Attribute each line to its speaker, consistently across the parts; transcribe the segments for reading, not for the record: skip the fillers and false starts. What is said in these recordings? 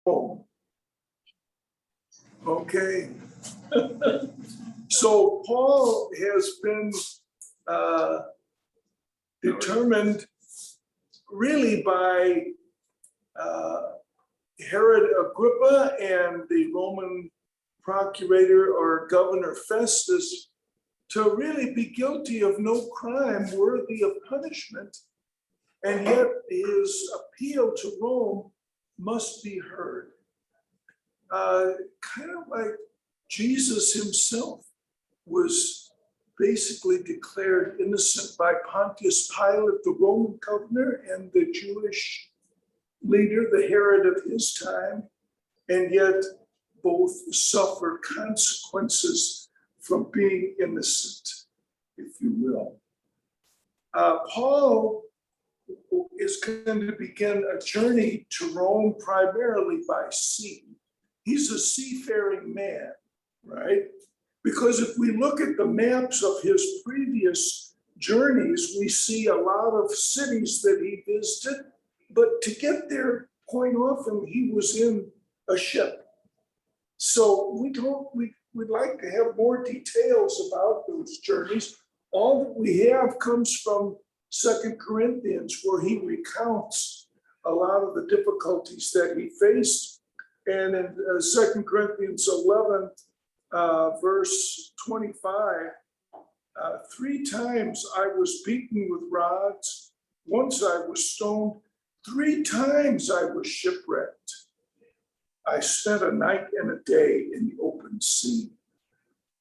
Speaker 1: Oh, okay. So Paul has been determined really by Herod Agrippa and the Roman procurator or governor Festus to really be guilty of no crime worthy of punishment. And yet his appeal to Rome must be heard. Kind of like Jesus himself was basically declared innocent by Pontius Pilate, the Roman governor, and the Jewish leader, the Herod of his time, and yet both suffer consequences from being innocent, if you will. Paul is going to begin a journey to Rome primarily by sea. He's a seafaring man, right? Because if we look at the maps of his previous journeys, we see a lot of cities that he visited, but to get there, quite often he was in a ship. So we'd like to have more details about those journeys. All that we have comes from 2 Corinthians, where he recounts a lot of the difficulties that he faced. And in 2 Corinthians 11, verse 25, 3 times I was beaten with rods, once I was stoned, 3 times I was shipwrecked. I spent a night and a day in the open sea.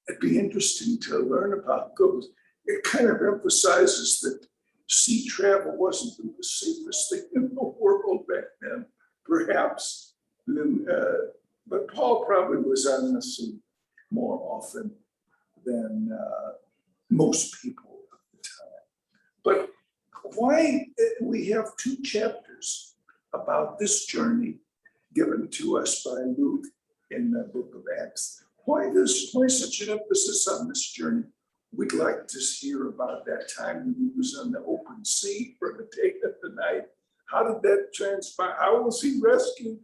Speaker 1: It'd be interesting to learn about those. It kind of emphasizes that sea travel wasn't the safest thing in the world back then, perhaps. But Paul probably was on the sea more often than most people at the time. But why we have 2 chapters about this journey given to us by Luke in the book of Acts? Why such an emphasis on this journey? We'd like to hear about that time when he was on the open sea for the day and the night. How did that transpire? How was he rescued?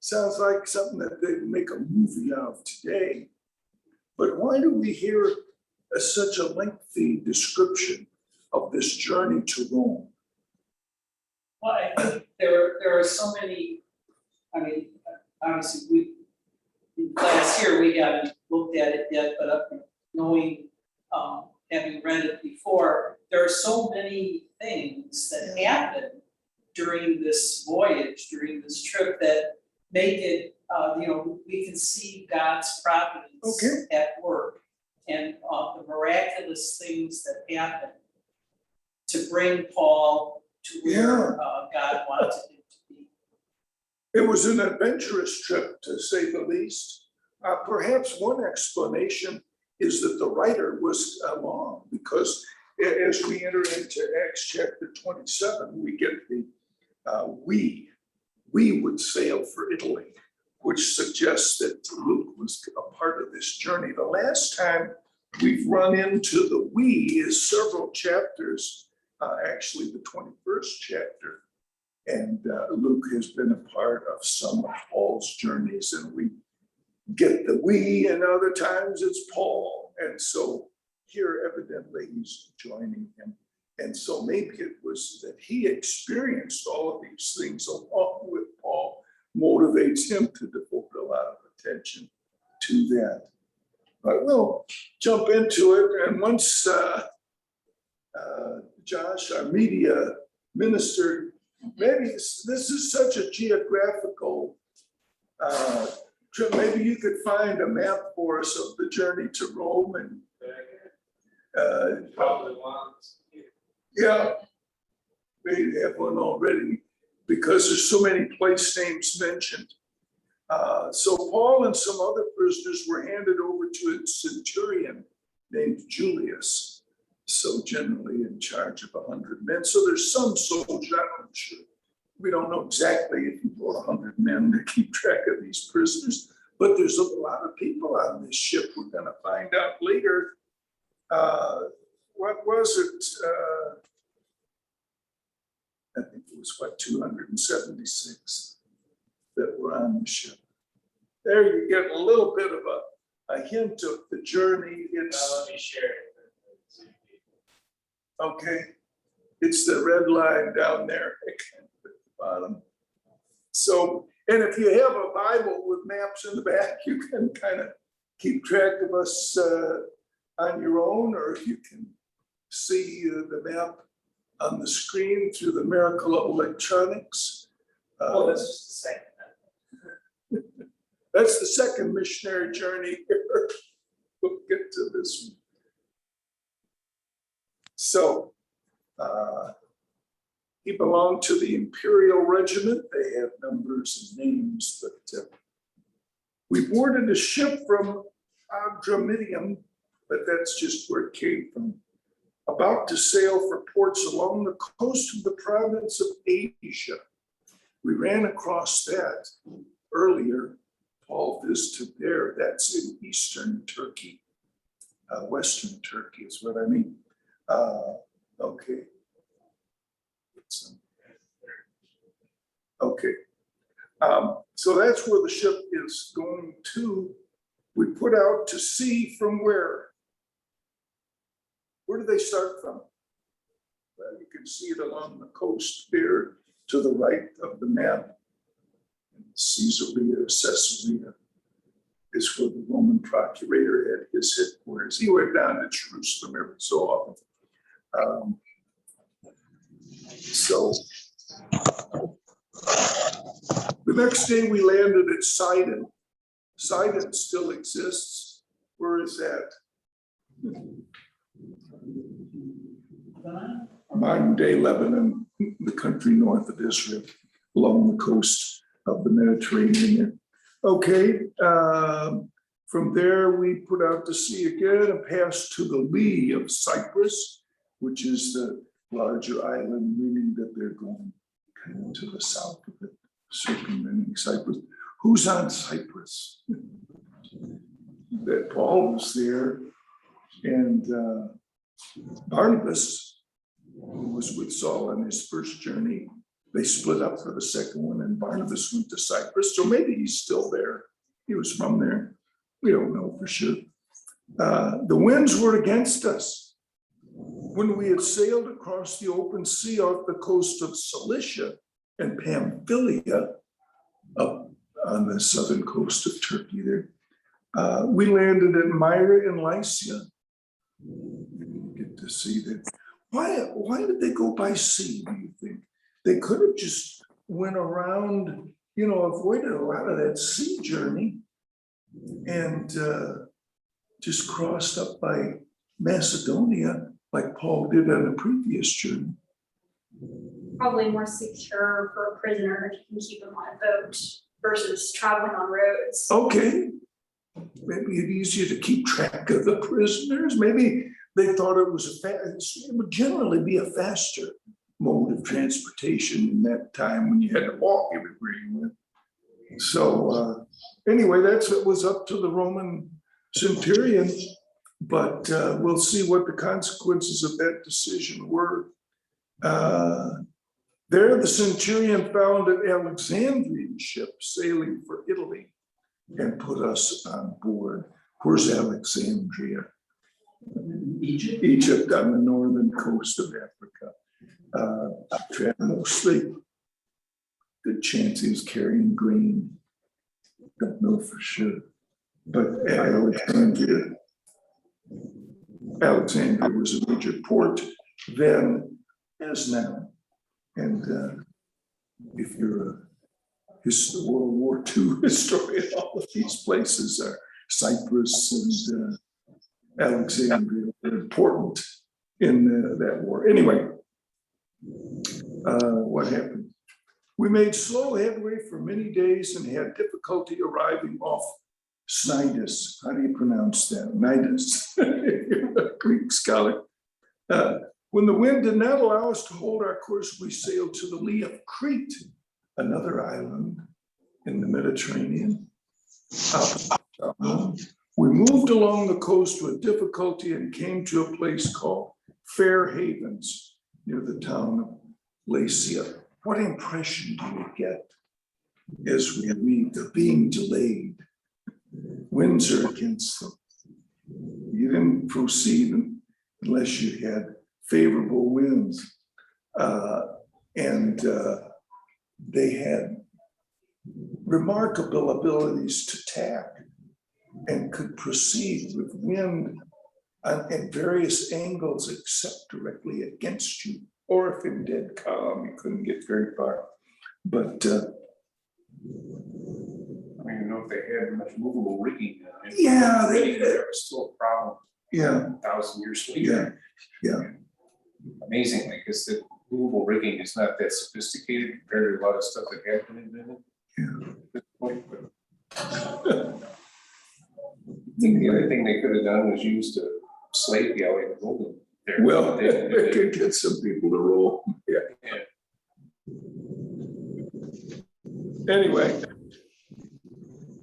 Speaker 1: Sounds like something that they'd make a movie of today. But why do we hear such a lengthy description of this journey to Rome?
Speaker 2: Well, I think there are so many. I mean, obviously, in class here we haven't looked at it yet, but knowing, having read it before, there are so many things that happen during this voyage, during this trip, that make it, we can see God's providence at work, and the miraculous things that happen to bring Paul to where God wanted him to be.
Speaker 1: It was an adventurous trip, to say the least. Perhaps one explanation is that the writer was along, because as we enter into Acts chapter 27, we get the we would sail for Italy, which suggests that Luke was a part of this journey. The last time we've run into the we is several chapters, actually the 21st chapter. And Luke has been a part of some of Paul's journeys, and we get the we, and other times it's Paul. And so here evidently he's joining him. And so maybe it was that he experienced all of these things along with Paul, motivates him to devote a lot of attention to that. But we'll jump into it. And once Josh, our media minister, maybe this is such a geographical trip. Maybe you could find a map for us of the journey to Rome, and
Speaker 3: probably wants.
Speaker 1: yeah, maybe have one already, because there's so many place names mentioned. So Paul and some other prisoners were handed over to a centurion named Julius, so generally in charge of 100 men. So there's some soldiers, I'm sure. We don't know exactly if he brought 100 men to keep track of these prisoners, but there's a lot of people on this ship. We're going to find out later. What was it? I think it was 276. were on the ship. There you get a little bit of a hint of the journey.
Speaker 3: Let me share it.
Speaker 1: Okay, it's the red line down there at the bottom. So, and if you have a Bible with maps in the back, you can kind of keep track of us on your own, or you can see the map on the screen through the miracle of electronics.
Speaker 3: Well, that's just the second.
Speaker 1: That's the second missionary journey here. We'll get to this one. So, he belonged to the Imperial Regiment. They have numbers and names, but we boarded a ship from Adramyttium, but that's just where it came from, about to sail for ports along the coast of the province of Asia. We ran across that earlier. Paul visited there. That's in eastern Turkey. Western Turkey is what I mean. Okay. Okay. So that's where the ship is going to. We put out to sea from where? Where do they start from? Well, you can see it along the coast there to the right of the map. Caesarea, Caesarea is where the Roman procurator had his headquarters. He went down to Jerusalem every so often. So the next day we landed at Sidon. Sidon still exists. Where is that? Modern day Lebanon, the country north of Israel, along the coast of the Mediterranean. Okay, from there we put out to sea again and passed to the lee of Cyprus, which is the larger island, meaning that they're going kind of to the south of it, circumventing Cyprus. Who's on Cyprus? That Paul was there, and Barnabas, who was with Saul on his first journey, they split up for the second one, and Barnabas went to Cyprus. So maybe he's still there. He was from there. We don't know for sure. The winds were against us. When we had sailed across the open sea off the coast of Cilicia and Pamphylia, up on the southern coast of Turkey there, we landed in Myra and Lycia. You get to see that. Why did they go by sea, do you think? They could have just went around, avoided a lot of that sea journey and just crossed up by Macedonia like Paul did on the previous journey.
Speaker 4: Probably more secure for a prisoner if you can keep him on a boat versus traveling on roads.
Speaker 1: Okay, maybe it's easier to keep track of the prisoners. Maybe they thought it would generally be a faster mode of transportation in that time when you had to walk everywhere you went. So anyway, that's what was up to the Roman centurion, but we'll see what the consequences of that decision were. There, the centurion found an Alexandrian ship sailing for Italy and put us on board. Where's Alexandria?
Speaker 2: Egypt?
Speaker 1: Egypt on the northern coast of Africa. Mostly, good chance he was carrying grain. Don't know for sure. But Alexandria was a major port then as now. And if you're a World War II historian, all of these places are Cyprus and Alexandria are important in that war. Anyway, what happened? We made slow headway for many days and had difficulty arriving off Cnidus. How do you pronounce that? Cnidus. You're a Greek scholar. When the wind did not allow us to hold our course, we sailed to the lee of Crete, another island in the Mediterranean. We moved along the coast with difficulty and came to a place called Fair Havens near the town of Lacia. What impression do you get as we read, they're being delayed. Winds are against them. You didn't proceed unless you had favorable winds. And they had remarkable abilities to tack and could proceed with wind at various angles except directly against you, or if in dead calm, you couldn't get very far. But
Speaker 5: I don't even know if they had much movable rigging.
Speaker 1: yeah,
Speaker 5: There was still a problem
Speaker 1: yeah,
Speaker 5: 1,000 years
Speaker 1: yeah,
Speaker 5: later.
Speaker 1: yeah.
Speaker 5: Amazingly, because the movable rigging is not that sophisticated compared to a lot of stuff that had been invented.
Speaker 1: Yeah.
Speaker 5: At this point, but I think the other thing they could have done was used a slave galley to hold them there.
Speaker 1: Well,
Speaker 5: They-
Speaker 1: it could get some people to roll. Yeah. Anyway,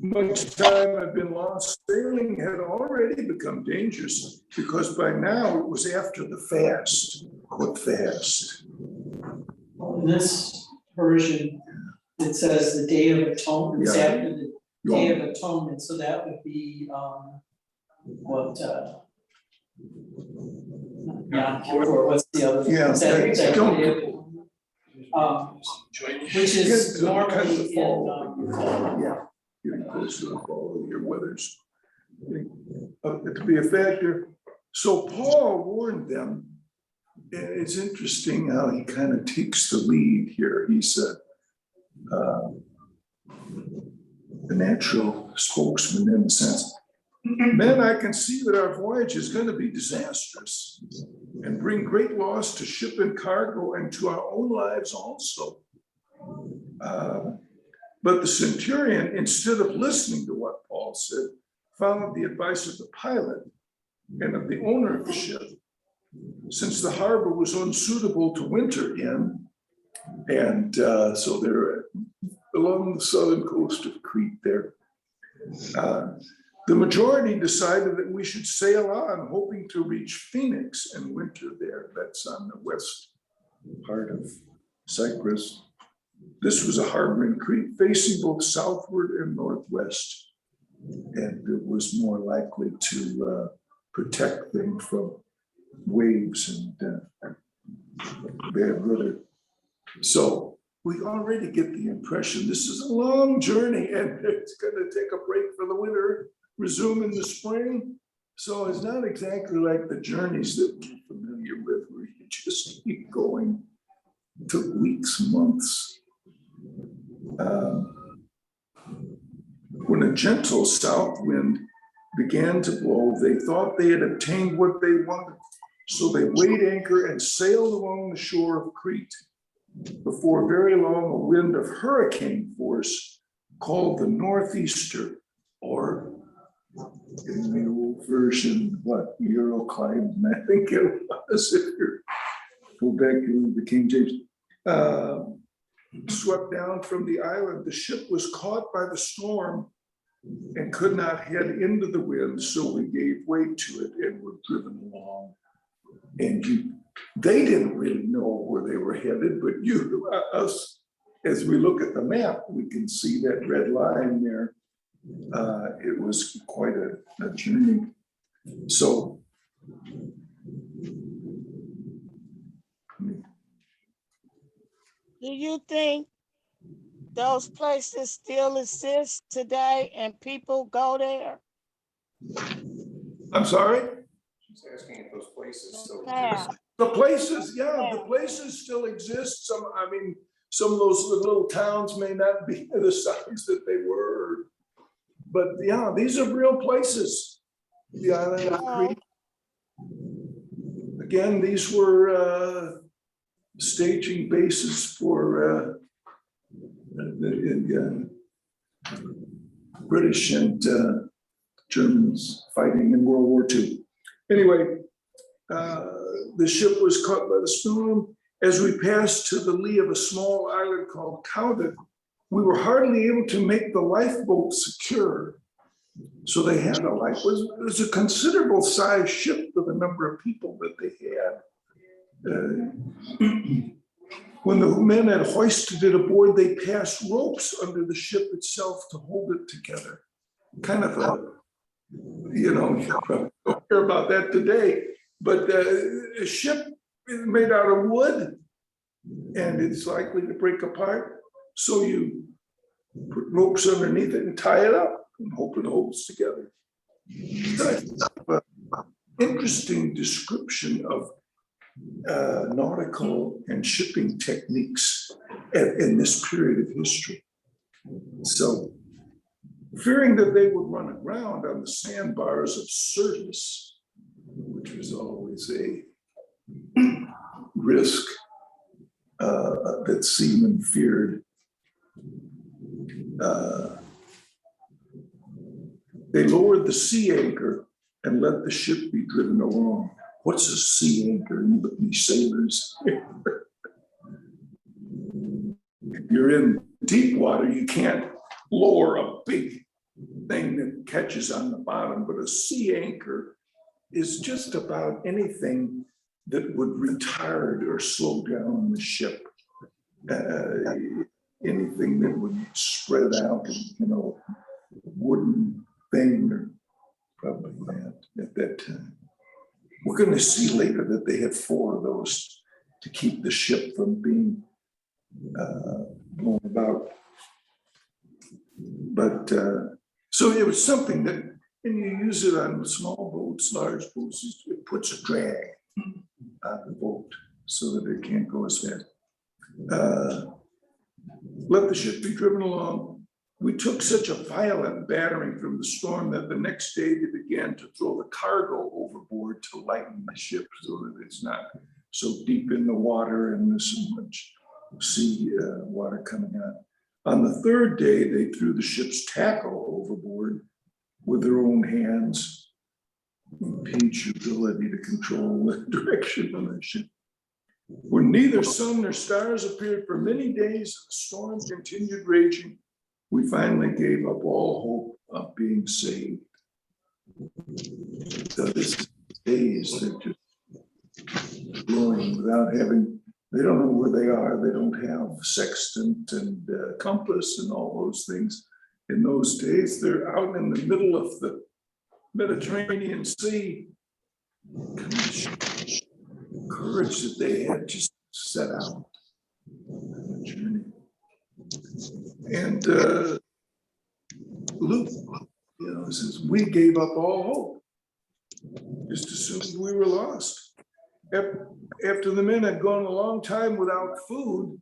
Speaker 1: much time had been lost. Sailing had already become dangerous because by now it was after the fast. What fast?
Speaker 2: In this version, it says the Day of Atonement, it's
Speaker 1: Yeah.
Speaker 2: after the Day of Atonement, so that would be, what, Yom Kippur, what's the other?
Speaker 1: Yeah,
Speaker 2: Is that- is that
Speaker 1: Yom
Speaker 2: Day of
Speaker 1: Kippur.
Speaker 2: Atonement? Which is normally in, fall.
Speaker 1: Yeah, getting close to the fall of your weathers. To be a factor. So Paul warned them. And it's interesting how he kind of takes the lead here. He said, the natural spokesman in a sense, men, I can see that our voyage is going to be disastrous and bring great loss to ship and cargo and to our own lives also. But the centurion, instead of listening to what Paul said, followed the advice of the pilot and of the owner of the ship, since the harbor was unsuitable to winter in. And so they're along the southern coast of Crete there. The majority decided that we should sail on, hoping to reach Phoenix and winter there. That's on the west part of Cyprus. This was a harbor in Crete facing both southward and northwest. And it was more likely to protect them from waves and bad weather. So we already get the impression this is a long journey and it's going to take a break for the winter, resume in the spring. So it's not exactly like the journeys that we're familiar with, where you just keep going. It took weeks, months. When a gentle south wind began to blow, they thought they had obtained what they wanted. So they weighed anchor and sailed along the shore of Crete. Before very long, a wind of hurricane force called the northeaster, or in the old version, what, Euroclimate, I think it was, if you go back to the King James, swept down from the island. The ship was caught by the storm and could not head into the wind, so we gave way to it and were driven along. And they didn't really know where they were headed, but us, as we look at the map, we can see that red line there. It was quite a journey. So,
Speaker 6: Do you think those places still exist today and people go there?
Speaker 1: I'm sorry?
Speaker 5: She's asking if those places still
Speaker 6: Yeah.
Speaker 5: exist.
Speaker 1: The places, yeah, the places still exist. Some of those little towns may not be the size that they were. But yeah, these are real places. The island of Crete. Again, these were staging bases for the British and Germans fighting in World War II. Anyway, the ship was caught by the storm. As we passed to the lee of a small island called Cauda, we were hardly able to make the lifeboat secure. So they had a life. It was a considerable size ship for the number of people that they had. When the men had hoisted it aboard, they passed ropes under the ship itself to hold it together. Kind of a, you probably don't hear about that today, but a ship is made out of wood and it's likely to break apart. So you put ropes underneath it and tie it up and hope it holds together. Interesting description of nautical and shipping techniques in this period of history. So, fearing that they would run aground on the sandbars of Syrtis, which was always a risk that seamen feared, they lowered the sea anchor and let the ship be driven along. What's a sea anchor? You sailors. If you're in deep water, you can't lower a big thing that catches on the bottom, but a sea anchor is just about anything that would retard or slow down the ship. Anything that would spread out, wooden thing, or probably that at that time. We're going to see later that they had 4 of those to keep the ship from being blown about. But so it was something that, and you use it on small boats, large boats, it puts a drag on the boat so that it can't go as fast. Let the ship be driven along. We took such a violent battering from the storm that the next day they began to throw the cargo overboard to lighten the ship so that it's not so deep in the water and there's so much sea water coming out. On the 3rd day, they threw the ship's tackle overboard with their own hands. Impedes your ability to control the direction of the ship. When neither sun nor stars appeared for many days and the storm continued raging, we finally gave up all hope of being saved. So this days, they're just going without having, they don't know where they are. They don't have sextant and compass and all those things. In those days, they're out in the middle of the Mediterranean Sea. Courage that they had just set out on the journey. And Luke, says, we gave up all hope, just assumed we were lost. After the men had gone a long time without food,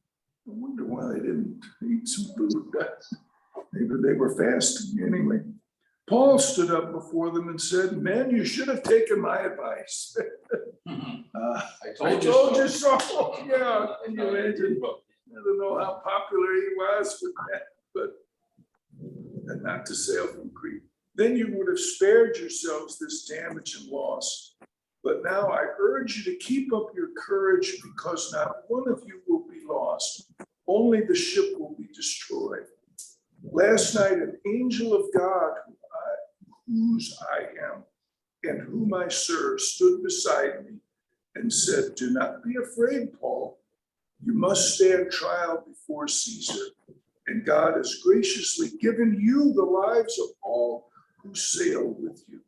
Speaker 1: I wonder why they didn't eat some food. Maybe they were fasting anyway. Paul stood up before them and said, men, you should have taken my advice. I told you so. Yeah, can you imagine? I don't know how popular he was with that, but and not to sail from Crete. Then you would have spared yourselves this damage and loss. But now I urge you to keep up your courage, because not one of you will be lost. Only the ship will be destroyed. Last night, an angel of God, whose I am and whom I serve, stood beside me and said, do not be afraid, Paul. You must stand trial before Caesar, and God has graciously given you the lives of all who sail with you.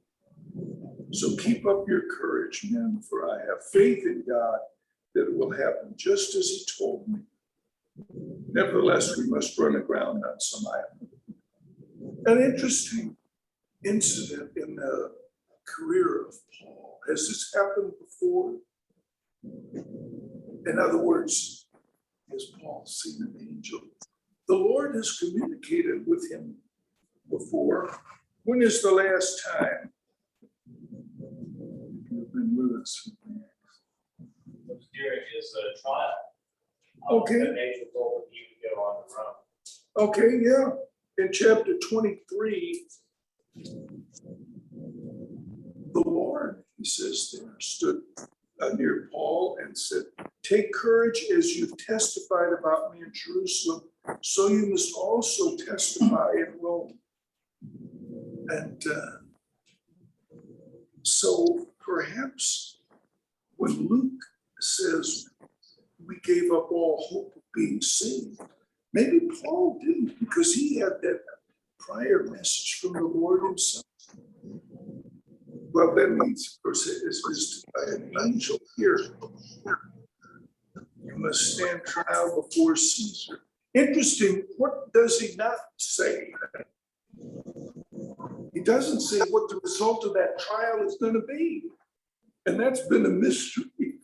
Speaker 1: So keep up your courage, men, for I have faith in God that it will happen just as he told me. Nevertheless, we must run aground on some island. An interesting incident in the career of Paul. Has this happened before? In other words, has Paul seen an angel? The Lord has communicated with him before. When is the last time you've been with us?
Speaker 3: During his trial.
Speaker 1: Okay.
Speaker 3: The angel told him he could go on the run.
Speaker 1: Okay, yeah. In chapter 23, the Lord, he says there, stood near Paul and said, take courage as you've testified about me in Jerusalem, so you must also testify in Rome. And so perhaps when Luke says, we gave up all hope of being saved. Maybe Paul didn't, because he had that prior message from the Lord himself. Well, that means, of course, it is visited by an angel here. You must stand trial before Caesar. Interesting, what does he not say? He doesn't say what the result of that trial is going to be. And that's been a mystery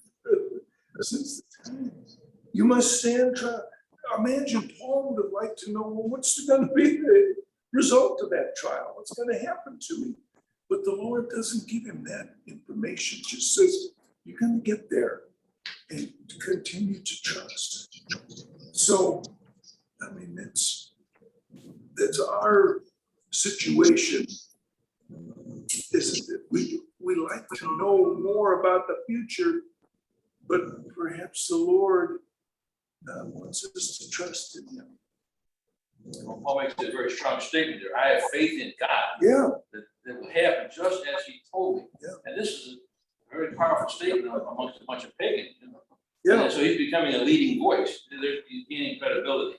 Speaker 1: since the times. You must stand trial. Imagine Paul would have liked to know, well, what's going to be the result of that trial? What's going to happen to me? But the Lord doesn't give him that information, just says, you're going to get there and continue to trust. So, I mean, that's our situation, isn't it? We like to know more about the future, but perhaps the Lord wants us to trust in him.
Speaker 3: Well, Paul makes a very strong statement there. I have faith in God
Speaker 1: Yeah,
Speaker 3: that will happen just as he told me.
Speaker 1: Yeah.
Speaker 3: And this is a very powerful statement amongst a bunch of pagans.
Speaker 1: yeah,
Speaker 3: And so he's becoming a leading voice. He's gaining credibility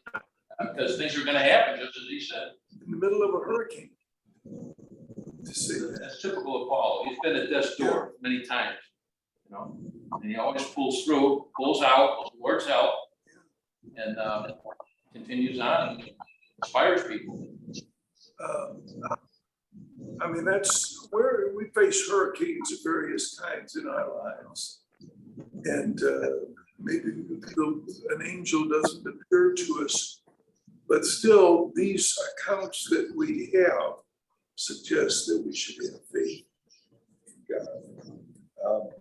Speaker 3: because things are going to happen just as he said.
Speaker 1: in the middle of a hurricane. To say that.
Speaker 3: That's typical of Paul. He's been at death's door many times, and he always pulls through, pulls out, with the Lord's help, and continues on and inspires people.
Speaker 1: I mean, that's where we face hurricanes of various kinds in our lives. And maybe an angel doesn't appear to us, but still these accounts that we have suggest that we should have faith in God.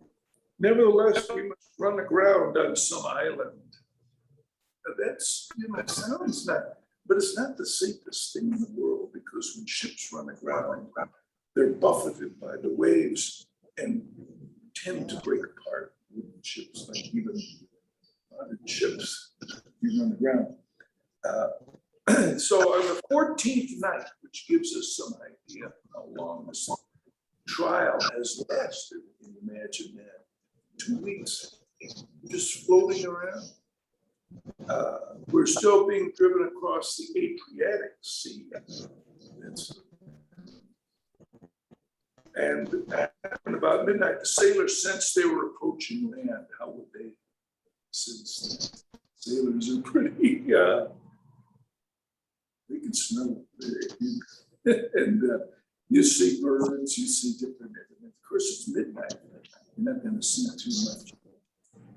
Speaker 1: Nevertheless, we must run aground on some island. That's, sounds not, but it's not the safest thing in the world, because when ships run aground, they're buffeted by the waves and tend to break apart. Ships, like even modern ships, you run aground. So on the 14th night, which gives us some idea how long this trial has lasted, can you imagine that? 2 weeks, just floating around. We're still being driven across the Adriatic Sea. And about midnight, the sailors sensed they were approaching land. How would they? Since sailors are pretty, they can smell it. And you see birds, you see different, of course it's midnight. You're not going to see too much.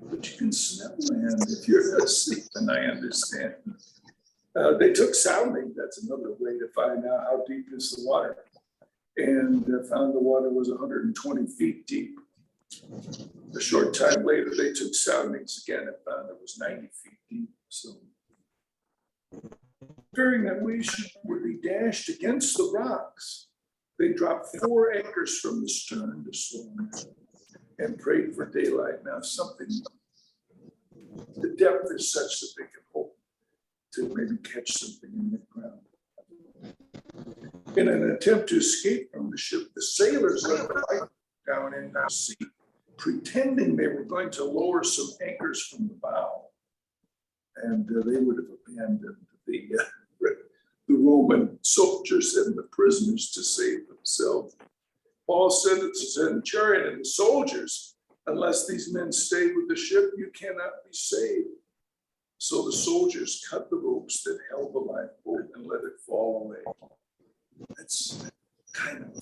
Speaker 1: But you can smell land if you're asleep, and I understand. They took sounding. That's another way to find out how deep is the water. And found the water was 120 feet deep. A short time later, they took soundings again and found it was 90 feet deep. So, fearing that we would be dashed against the rocks, they dropped 4 anchors from the stern to slow them down and prayed for daylight. Now, the depth is such that they can hope to maybe catch something in the ground. In an attempt to escape from the ship, the sailors let the light down in the sea, pretending they were going to lower some anchors from the bow. And they would have abandoned the Roman soldiers and the prisoners to save themselves. Paul said to the centurion and the soldiers, unless these men stay with the ship, you cannot be saved. So the soldiers cut the ropes that held the lifeboat and let it fall away. That's kind of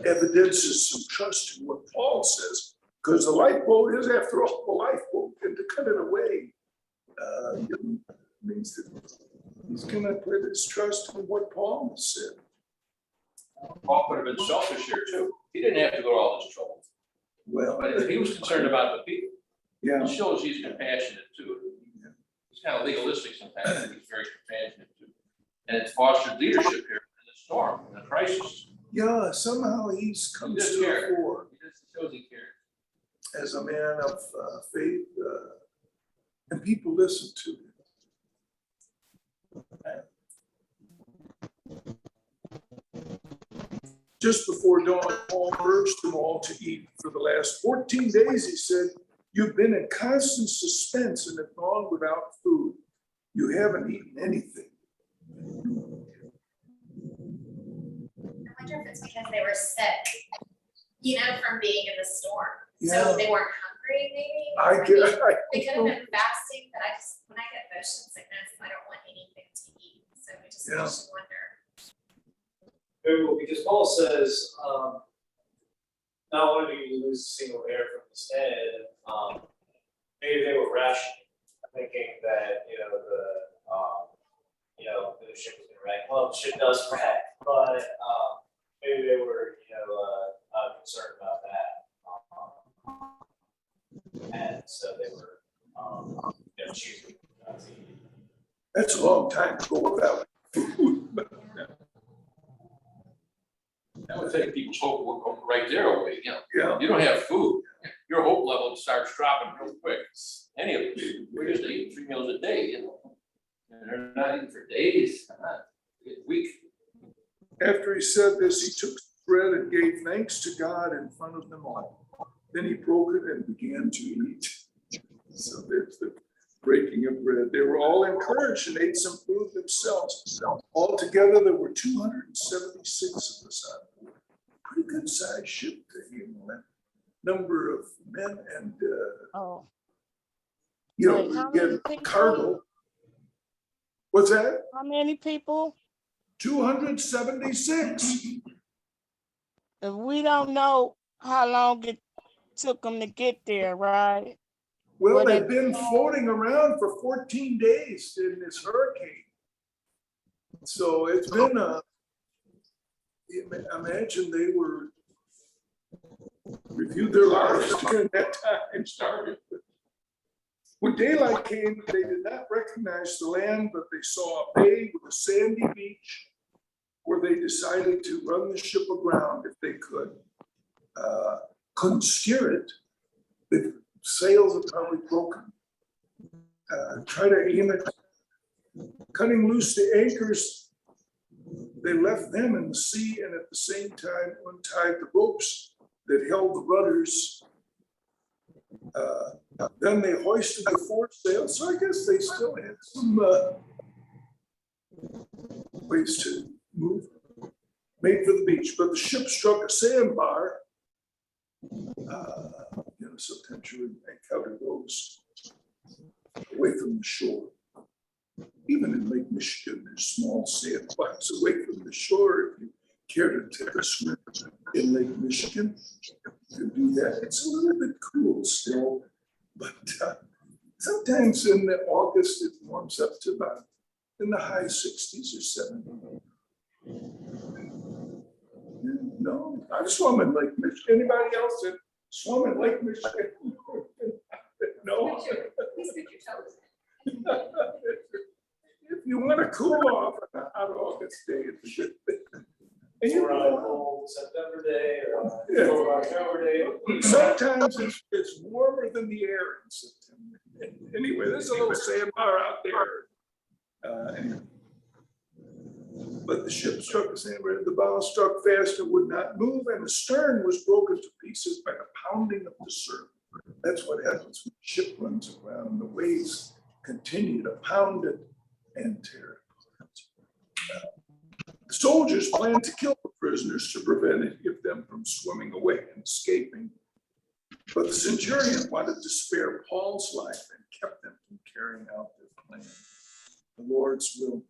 Speaker 1: evidences some trust in what Paul says, because the lifeboat is, after all, the lifeboat, and to cut it away means that he's going to put his trust in what Paul has said.
Speaker 3: Paul could have been selfish here too. He didn't have to go to all this trouble.
Speaker 1: Well,
Speaker 3: But if he was concerned about the people,
Speaker 1: yeah,
Speaker 3: it shows he's compassionate too. He's kind of legalistic sometimes, but he's very compassionate too. And it fostered leadership here in the storm, in the crisis.
Speaker 1: yeah, somehow he's
Speaker 3: He
Speaker 1: come
Speaker 3: does
Speaker 1: to the
Speaker 3: care.
Speaker 1: fore
Speaker 3: He just shows he cares.
Speaker 1: as a man of faith, and people listen to him. Just before dawn, Paul urged them all to eat. For the last 14 days, he said, You've been in constant suspense and have gone without food. You haven't eaten anything.
Speaker 7: I wonder if it's because they were sick, from being in the storm.
Speaker 1: Yeah.
Speaker 7: So they weren't hungry, maybe?
Speaker 1: I get,
Speaker 7: They could have been fasting, but when I get motion sickness, I don't want anything to eat, so it just
Speaker 1: Yeah.
Speaker 7: makes you wonder.
Speaker 8: Very well, because Paul says, not only do you lose a single hair from his head, maybe they were rationing, thinking that, the ship was gonna wreck. Well, the ship does wreck, but, maybe they were, concerned about that. And so they were, choosing not to eat.
Speaker 1: that's a long time to go without food. But,
Speaker 3: That would take people's hope right there away,
Speaker 1: yeah,
Speaker 3: You don't have food, your hope level starts dropping real quick. Any of us, we're just eating 3 meals a day, And they're not eating for days, weeks.
Speaker 1: after he said this, he took bread and gave thanks to God in front of them all. Then he broke it and began to eat. So there's the breaking of bread. They were all encouraged and ate some food themselves. Altogether, there were 276 of us on board. Pretty good sized ship thing, that number of men and,
Speaker 6: Oh,
Speaker 1: you
Speaker 6: How
Speaker 1: know,
Speaker 6: many
Speaker 1: get
Speaker 6: people?
Speaker 1: cargo. What's that?
Speaker 6: how many people?
Speaker 1: 276.
Speaker 6: If we don't know how long it took them to get there, right?
Speaker 1: Well,
Speaker 6: Well,
Speaker 1: they've
Speaker 6: they-
Speaker 1: been floating around for 14 days in this hurricane. So it's been imagine they were reviewed their lives during that time.
Speaker 3: Started.
Speaker 1: When daylight came, they did not recognize the land, but they saw a bay with a sandy beach where they decided to run the ship aground if they could. Couldn't steer it. The sails are probably broken. Try to aim it. Cutting loose the anchors, they left them in the sea and at the same time untied the ropes that held the rudders. Then they hoisted the foresail, so I guess they still had some ways to move. Made for the beach, but the ship struck a sandbar. Sometimes you encounter those away from the shore. Even in Lake Michigan, there's small sandbars away from the shore. If you care to take a swim in Lake Michigan, you can do that. It's a little bit cool still, but sometimes in August it warms up to about in the high 60s or 70s. No, I've swum in Lake Michigan. Anybody else that swum in Lake Michigan? No.
Speaker 7: Please put your toes
Speaker 1: If you want to cool off on a hot August day, it's a good thing. And you
Speaker 8: Or on a
Speaker 1: know,
Speaker 8: cold September day or a
Speaker 1: Yeah.
Speaker 8: cold October day.
Speaker 1: sometimes it's warmer than the air in September. Anyway, there's a little sandbar out there. Anyway. But the ship struck the sandbar, the bow struck fast and would not move, and the stern was broken to pieces by the pounding of the surf. That's what happens when the ship runs around. The waves continue to pound it and tear it apart. The soldiers planned to kill the prisoners to prevent any of them from swimming away and escaping. But the centurion wanted to spare Paul's life and kept them from carrying out their plan. The Lord's will.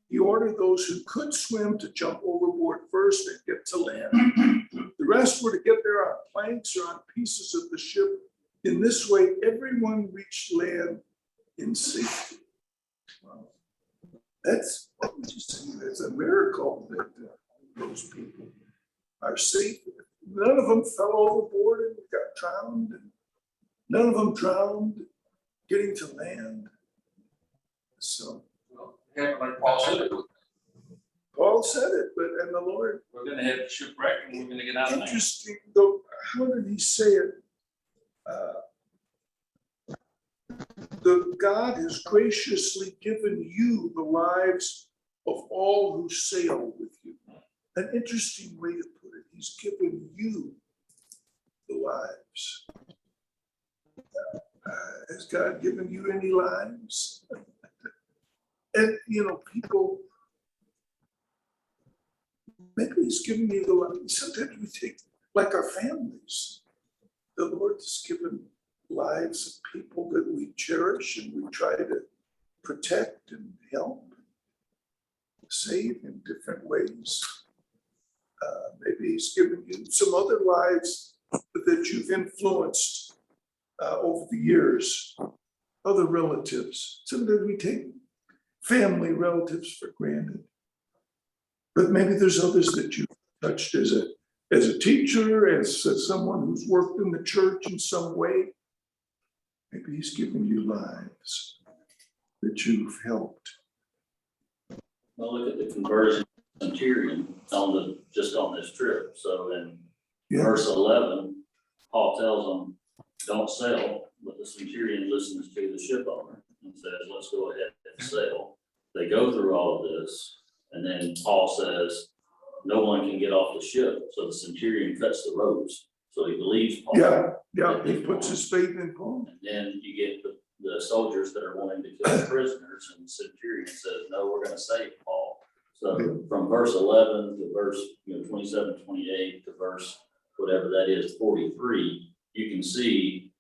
Speaker 1: He ordered those who could swim to jump overboard first and get to land. The rest were to get there on planks or on pieces of the ship. In this way, everyone reached land in safety. Wow. That's a miracle that those people are safe. None of them fell overboard and got drowned. And none of them drowned getting to land. So
Speaker 3: Like Paul said,
Speaker 1: Paul said it, and the Lord,
Speaker 3: we're gonna have shipwreck and we're gonna get out of there.
Speaker 1: interesting though, how did he say it? The God has graciously given you the lives of all who sail with you. An interesting way to put it. He's given you the lives. Has God given you any lives? And, you know, people, maybe he's given you the lives. Sometimes we think, like our families, the Lord has given lives of people that we cherish and we try to protect and help, save in different ways. Maybe he's given you some other lives that you've influenced over the years, other relatives. Sometimes we take family relatives for granted. But maybe there's others that you've touched as a teacher, as someone who's worked in the church in some way. Maybe he's given you lives that you've helped.
Speaker 9: Well, look at the conversion centurion just on this trip. So in
Speaker 1: Yeah.
Speaker 9: verse 11, Paul tells them, don't sell, but the centurion listens to the ship owner and says, let's go ahead and sail. They go through all of this, and then Paul says, no one can get off the ship. So the centurion cuts the ropes. So he believes Paul.
Speaker 1: Yeah, he puts his faith in Paul.
Speaker 9: And then you get the soldiers that are wanting to kill the prisoners, and the centurion says, no, we're gonna save Paul. So from verse 11 to verse 27, 28 to verse whatever that is, 43, you can see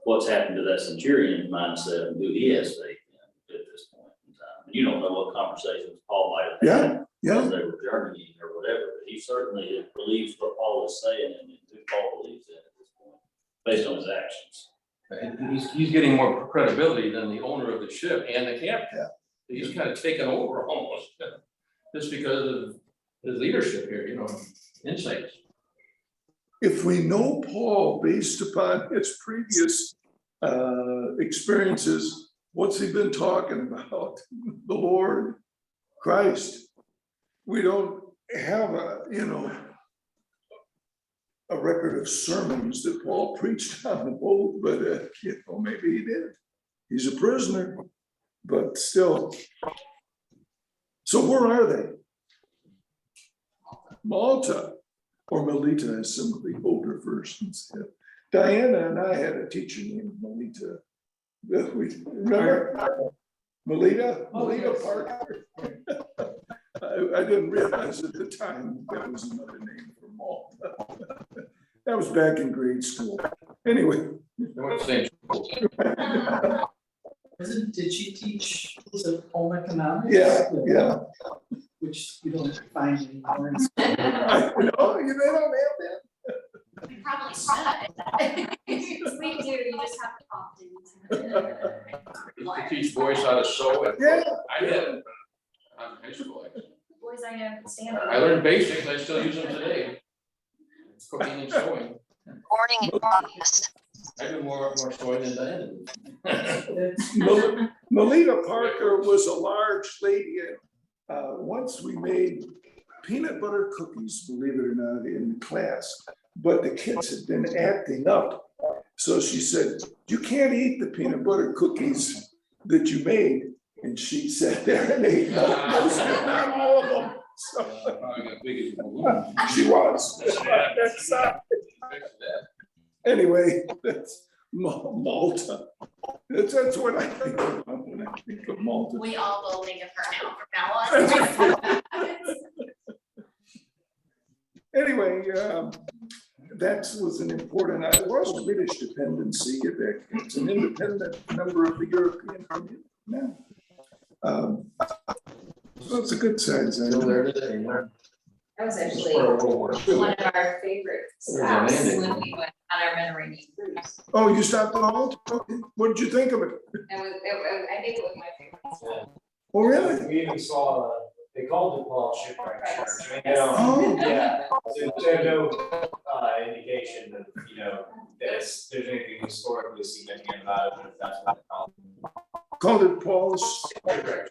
Speaker 9: what's happened to that centurion's mindset and who he has faith in at this point in time. And you don't know what conversations Paul might have had as they were journeying or whatever, but he certainly believes what Paul is saying and who Paul believes in at this point, based on his actions.
Speaker 3: And he's getting more credibility than the owner of the ship and the captain.
Speaker 1: Yeah.
Speaker 3: He's kind of taken over almost, just because of his leadership here, insights.
Speaker 1: If we know Paul based upon his previous experiences, what's he been talking about? The Lord, Christ. We don't have a record of sermons that Paul preached on the boat, but maybe he did. He's a prisoner, but still. So where are they? Malta, or Melita, as some of the older versions have. Diana and I had a teacher named Melita. Remember? Melita Parker. I didn't realize at the time that was another name for Malta. That was back in grade school. Anyway.
Speaker 2: Did she teach, was it home economics?
Speaker 1: Yeah.
Speaker 2: Which you don't find anymore.
Speaker 1: I know, they don't have that.
Speaker 7: We probably should.
Speaker 4: We do, you just have to opt in.
Speaker 3: Used to teach boys how to sew.
Speaker 1: Yeah.
Speaker 3: I did. In high school, actually.
Speaker 4: Boys, I know, stand.
Speaker 3: I learned basics, I still use them today. Cooking and sewing.
Speaker 10: Morning in August.
Speaker 3: I do more sewing than Diana did.
Speaker 1: Melita Parker was a large lady. Once we made peanut butter cookies, believe it or not, in class, but the kids had been acting up. So she said, you can't eat the peanut butter cookies that you made. And she sat there and ate not all of them. So
Speaker 3: Probably got big as a balloon.
Speaker 1: she was. Anyway, that's Malta. That's what I think of when I think of Malta.
Speaker 7: We all will think of her from now on.
Speaker 1: Anyway, that was an important, it was a British dependency. It's an independent member of the European Union now. So it's a good size.
Speaker 3: Still there today.
Speaker 7: That was
Speaker 3: It's
Speaker 7: actually
Speaker 3: part of World War II.
Speaker 7: one of our favorite
Speaker 3: There's
Speaker 7: stops
Speaker 3: a
Speaker 7: when
Speaker 3: landing.
Speaker 7: we went on our Mediterranean cruise.
Speaker 1: Oh, you stopped at Malta? What did you think of it?
Speaker 7: I think it was my favorite.
Speaker 1: Oh, really?
Speaker 8: We even saw, they called it Paul Shipwreck Church. I mean,
Speaker 1: Oh.
Speaker 8: yeah, so there's no indication that, that there's anything historically significant about it, but if that's what they call it.
Speaker 1: Called it Paul's
Speaker 8: Shipwreck Church.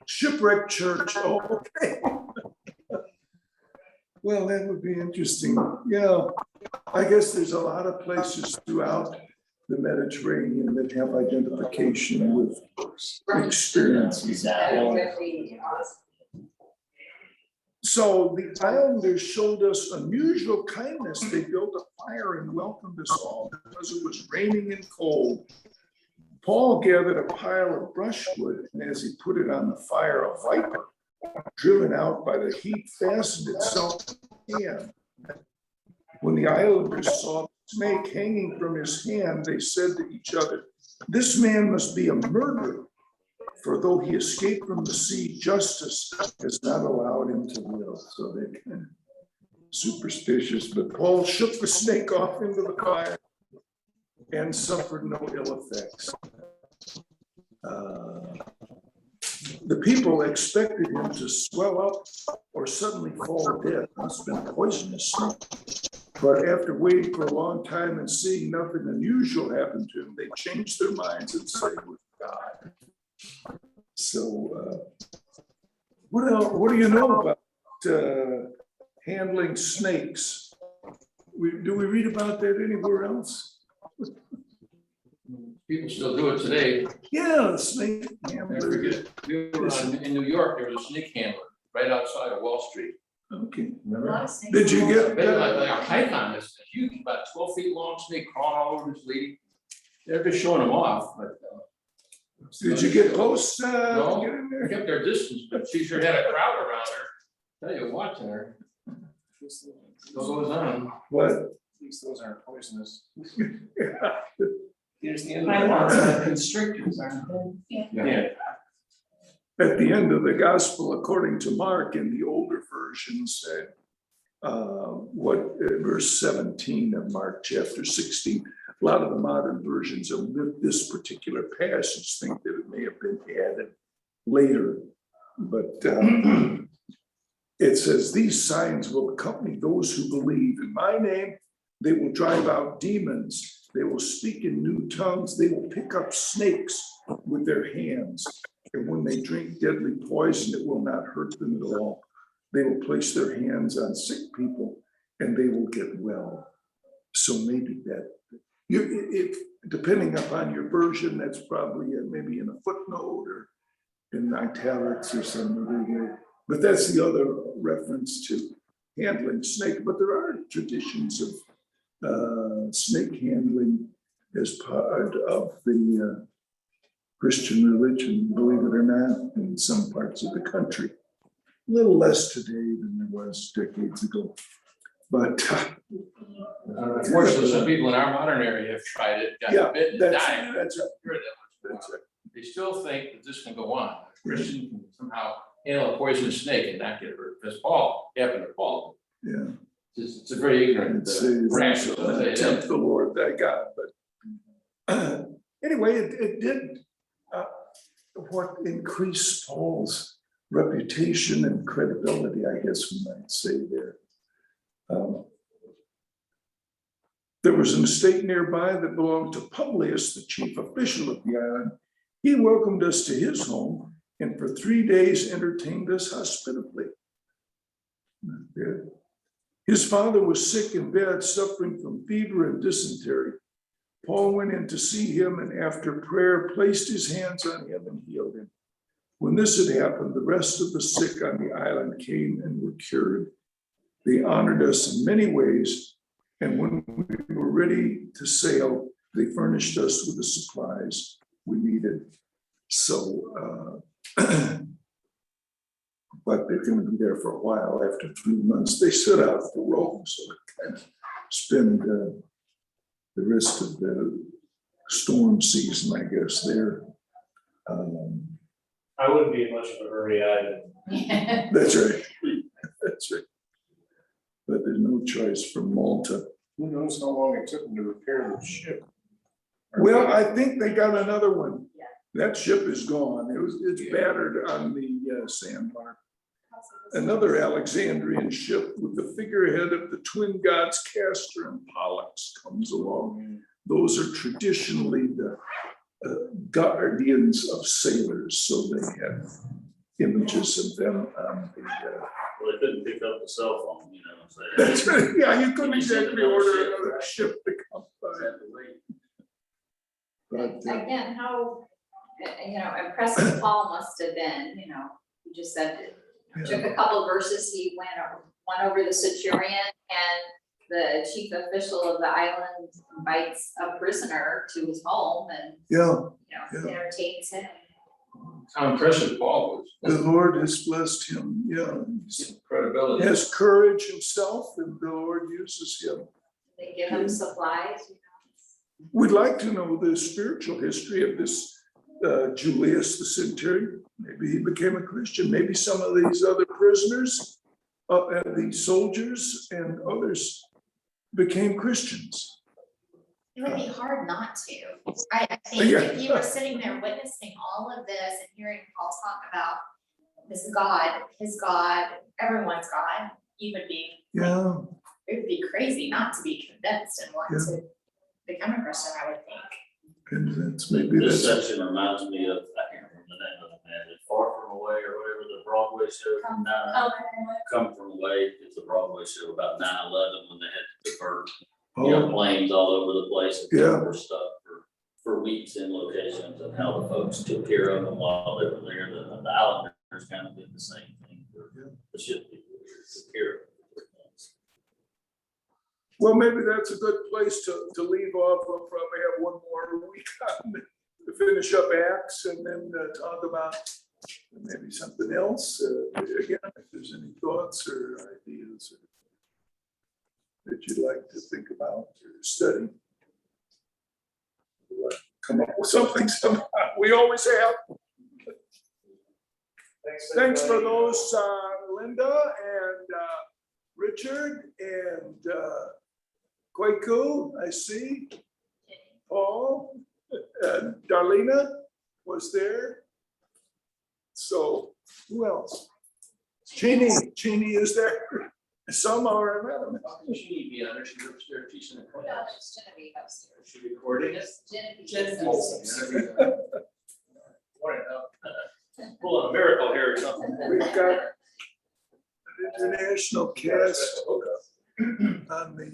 Speaker 1: Shipwreck Church. Oh, okay. Well, that would be interesting. Yeah, I guess there's a lot of places throughout the Mediterranean that have identification with experiences. So the islanders showed us unusual kindness. They built a fire and welcomed us all because it was raining and cold. Paul gathered a pile of brushwood, and as he put it on the fire, a viper, driven out by the heat, fastened itself to his hand. When the islanders saw the snake hanging from his hand, they said to each other, "This man must be a murderer, for though he escaped from the sea, justice has not allowed him to live." So they're kind of superstitious, but Paul shook the snake off into the fire and suffered no ill effects. The people expected him to swell up or suddenly fall dead. Must have been poisonous snake. But after waiting for a long time and seeing nothing unusual happen to him, they changed their minds and sided with God. So, what else? What do you know about handling snakes? Do we read about that anywhere else?
Speaker 3: People still do it today.
Speaker 1: Yeah, the snake
Speaker 3: Never
Speaker 1: handler.
Speaker 3: forget, we were in New York, there was a snake handler right outside of Wall Street.
Speaker 1: Okay.
Speaker 3: Remember?
Speaker 1: Did you get?
Speaker 3: They were like a python, this huge, about 12 feet long snake crawling all over this lady. They're just showing them off, but.
Speaker 1: Did you get close?
Speaker 3: No.
Speaker 1: Get in
Speaker 3: They
Speaker 1: there?
Speaker 3: kept their distance, but she sure had a crowd around her. Tell you, watching her. What goes on?
Speaker 1: What?
Speaker 5: At least those aren't poisonous.
Speaker 1: Yeah.
Speaker 5: Here's the end.
Speaker 2: Pythons are constrictors, aren't they?
Speaker 5: Yeah.
Speaker 1: At the end of the gospel, according to Mark, in the older version said, verse 17 of Mark chapter 16. A lot of the modern versions omit this particular passage, think that it may have been added later. But it says, "These signs will accompany those who believe. In my name, they will drive out demons. They will speak in new tongues. They will pick up snakes with their hands. And when they drink deadly poison, it will not hurt them at all. They will place their hands on sick people and they will get well." So maybe that, if depending upon your version, that's probably maybe in a footnote or in italics or something. But that's the other reference to handling snake. But there are traditions of snake handling as part of the Christian religion, believe it or not, in some parts of the country. A little less today than there was decades ago. But
Speaker 3: Unfortunately, some people in our modern area have tried it,
Speaker 1: yeah,
Speaker 3: got bit and
Speaker 1: that's
Speaker 3: died.
Speaker 1: right.
Speaker 3: Heard that much
Speaker 1: That's
Speaker 3: about it. They still think that this can go on. A Christian can somehow handle a poisonous snake and not get hurt, because Paul happened to Paul.
Speaker 1: Yeah.
Speaker 3: It's a very ignorant,
Speaker 1: It's
Speaker 3: rash.
Speaker 1: tempt the Lord thy God, but anyway, it did what increased Paul's reputation and credibility, I guess we might say there. There was an estate nearby that belonged to Publius, the chief official of the island. He welcomed us to his home and for 3 days entertained us hospitably. Good. His father was sick in bed, suffering from fever and dysentery. Paul went in to see him and after prayer placed his hands on him and healed him. When this had happened, the rest of the sick on the island came and were cured. They honored us in many ways, and when we were ready to sail, they furnished us with the supplies we needed. So, but they're going to be there for a while. After 3 months, they set out for Rome, so they kind of spend the rest of the storm season, I guess, there.
Speaker 8: I wouldn't be in much of a hurry either.
Speaker 1: That's right. That's right. But there's no choice for Malta.
Speaker 5: Who knows how long it took them to repair the ship?
Speaker 1: Well, I think they got another one. That ship is gone. It's battered on the sandbar. Another Alexandrian ship with the figurehead of the twin gods Castor and Pollux comes along. Those are traditionally the guardians of sailors, so they have images of them on the.
Speaker 9: Well, they couldn't pick up the cell phone, you know, so.
Speaker 1: That's right. Yeah, you couldn't exactly order another ship to come by. But
Speaker 11: Again, how, impressive Paul must have been, you just said,
Speaker 7: took a couple of verses, he went over the centurion, and the chief official of the island invites a prisoner to his home and,
Speaker 1: Yeah, yeah.
Speaker 7: entertains him.
Speaker 3: How impressive Paul was,
Speaker 1: The Lord has blessed him, yeah. He
Speaker 3: credibility.
Speaker 1: has courage himself and the Lord uses him.
Speaker 7: They give him supplies,
Speaker 1: We'd like to know the spiritual history of this Julius the centurion. Maybe he became a Christian, maybe some of these other prisoners, and the soldiers and others became Christians.
Speaker 7: It would be hard not to. I think
Speaker 1: Yeah.
Speaker 7: if you were sitting there witnessing all of this and hearing Paul talk about this God, his God, everyone's God, you would be,
Speaker 1: Yeah,
Speaker 7: it would be crazy not to be convinced and want
Speaker 1: Yeah.
Speaker 7: to become a Christian, I would think.
Speaker 1: and that's maybe
Speaker 9: This
Speaker 1: that's,
Speaker 9: section reminds me of, I can't remember the name of it, man, it's Far From Away or whatever, the Broadway show from Come From Away, it's a Broadway show about 9/11 when they had to divert,
Speaker 1: oh,
Speaker 9: planes all over the place and
Speaker 1: Yeah.
Speaker 9: people were stuck for weeks in locations and how the folks took care of them while they were there. The Islanders kind of did the same thing for the ship people who took care of them.
Speaker 1: well, maybe that's a good place to leave off. We'll probably have one more week on to finish up Acts and then talk about maybe something else. Again, if there's any thoughts or ideas that you'd like to think about or study. Come up with something somehow. We always have. Thanks for those, Linda and Richard and Kwaku, I see. Paul, and Darlena was there. So who else? Cheney is there. Some are, I don't know.
Speaker 3: She need to be on there, she's upstairs teaching the class.
Speaker 7: No, it's Genevieve upstairs.
Speaker 3: She recording it?
Speaker 7: It's Genevieve.
Speaker 2: Genevieve.
Speaker 7: upstairs.
Speaker 8: Pulling a miracle here or something.
Speaker 1: We've got an international cast on the